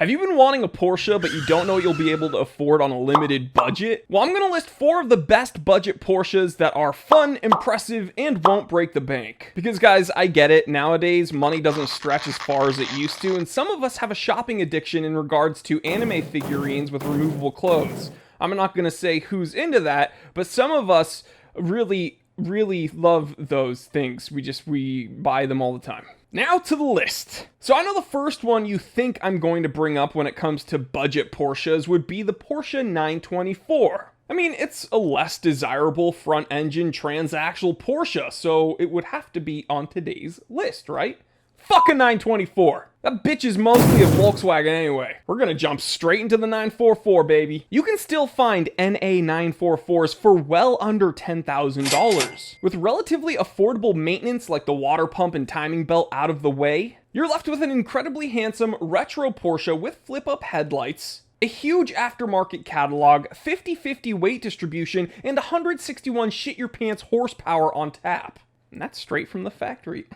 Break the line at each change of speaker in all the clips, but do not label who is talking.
Have you been wanting a Porsche, but you don't know what you'll be able to afford on a limited budget? Well, I'm going to list 4 of the best budget Porsches that are fun, impressive, and won't break the bank. Because guys, I get it, nowadays money doesn't stretch as far as it used to, and some of us have a shopping addiction in regards to anime figurines with removable clothes. I'm not going to say who's into that, but some of us really love those things. We buy them all the time. Now to the list. So I know the first one you think I'm going to bring up when it comes to budget Porsches would be the Porsche 924. I mean, it's a less desirable front-engine transaxle Porsche, so it would have to be on today's list, right? Fuck a 924. That bitch is mostly a Volkswagen anyway. We're gonna jump straight into the 944, baby. You can still find NA 944s for well under $10,000. With relatively affordable maintenance like the water pump and timing belt out of the way, you're left with an incredibly handsome retro Porsche with flip-up headlights, a huge aftermarket catalog, 50-50 weight distribution, and 161 shit-your-pants horsepower on tap. And that's straight from the factory.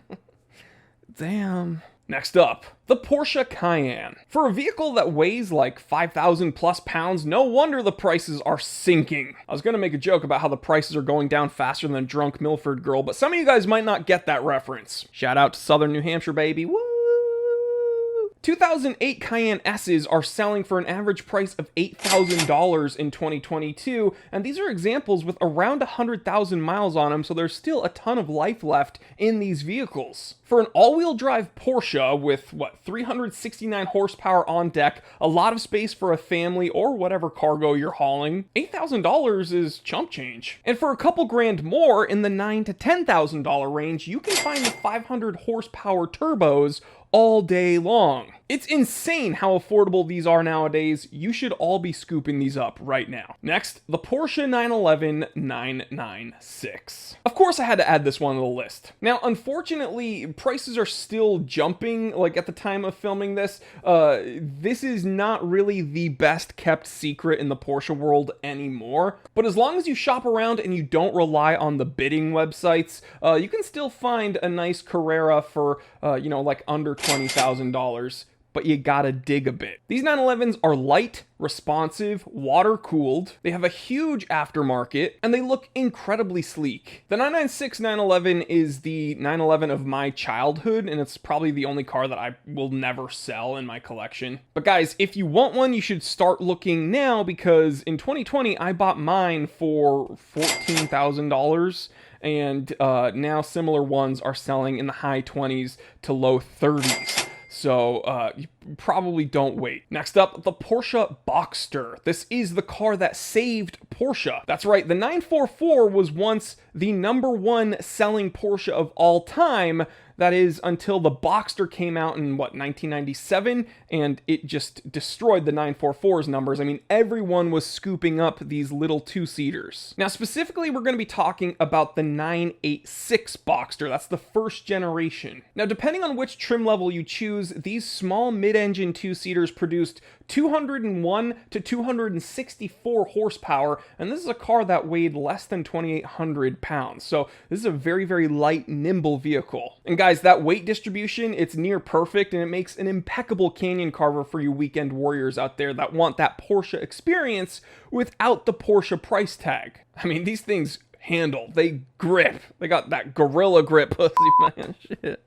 Damn. Next up, the Porsche Cayenne. For a vehicle that weighs like 5,000 plus pounds, no wonder the prices are sinking. I was gonna make a joke about how the prices are going down faster than a drunk Milford girl, but some of you guys might not get that reference. Shout out to Southern New Hampshire, baby. Woo! 2008 Cayenne S's are selling for an average price of $8,000 in 2022, and these are examples with around 100,000 miles on them, so there's still a ton of life left in these vehicles. For an all-wheel drive Porsche with, 369 horsepower on deck, a lot of space for a family or whatever cargo you're hauling, $8,000 is chump change. And for a couple grand more, in the $9,000 to $10,000 range, you can find the 500 horsepower turbos all day long. It's insane how affordable these are nowadays. You should all be scooping these up right now. Next, the Porsche 911 996. Of course I had to add this one to the list. Now, unfortunately, prices are still jumping, like at the time of filming this. This is not really the best kept secret in the Porsche world anymore, but as long as you shop around and you don't rely on the bidding websites, you can still find a nice Carrera for, like under $20,000. But you gotta dig a bit. These 911s are light, responsive, water-cooled, they have a huge aftermarket, and they look incredibly sleek. The 996 911 is the 911 of my childhood, and it's probably the only car that I will never sell in my collection. But guys, if you want one, you should start looking now, because in 2020, I bought mine for $14,000. And now similar ones are selling in the high 20s to low 30s. So you probably don't wait. Next up, the Porsche Boxster. This is the car that saved Porsche. That's right, the 944 was once the #1 selling Porsche of all time. That is until the Boxster came out in, 1997, and it just destroyed the 944's numbers. I mean, everyone was scooping up these little two-seaters. Now, specifically, we're going to be talking about the 986 Boxster. That's the first generation. Now, depending on which trim level you choose, these small mid-engine two-seaters produced 201 to 264 horsepower, and this is a car that weighed less than 2,800 pounds. So this is a very, very light, nimble vehicle. And guys, that weight distribution, it's near perfect, and it makes an impeccable canyon carver for you weekend warriors out there that want that Porsche experience without the Porsche price tag. I mean, these things handle, they grip. They got that gorilla grip, pussy, man, shit.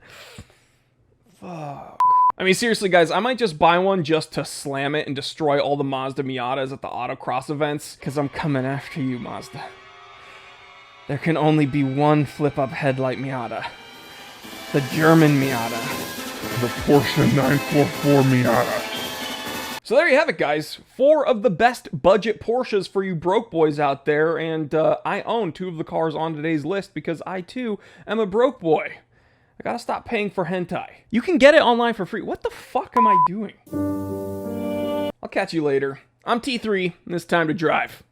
Fuck. I mean, seriously, guys, I might just buy one just to slam it and destroy all the Mazda Miatas at the autocross events, because I'm coming after you, Mazda. There can only be one flip-up headlight Miata. The German Miata.
The Porsche 944 Miata.
So there you have it, guys. 4 of the best budget Porsches for you broke boys out there, and I own 2 of the cars on today's list because I, too, am a broke boy. I gotta stop paying for hentai. You can get it online for free. What the fuck am I doing? I'll catch you later. I'm T3, and it's time to drive.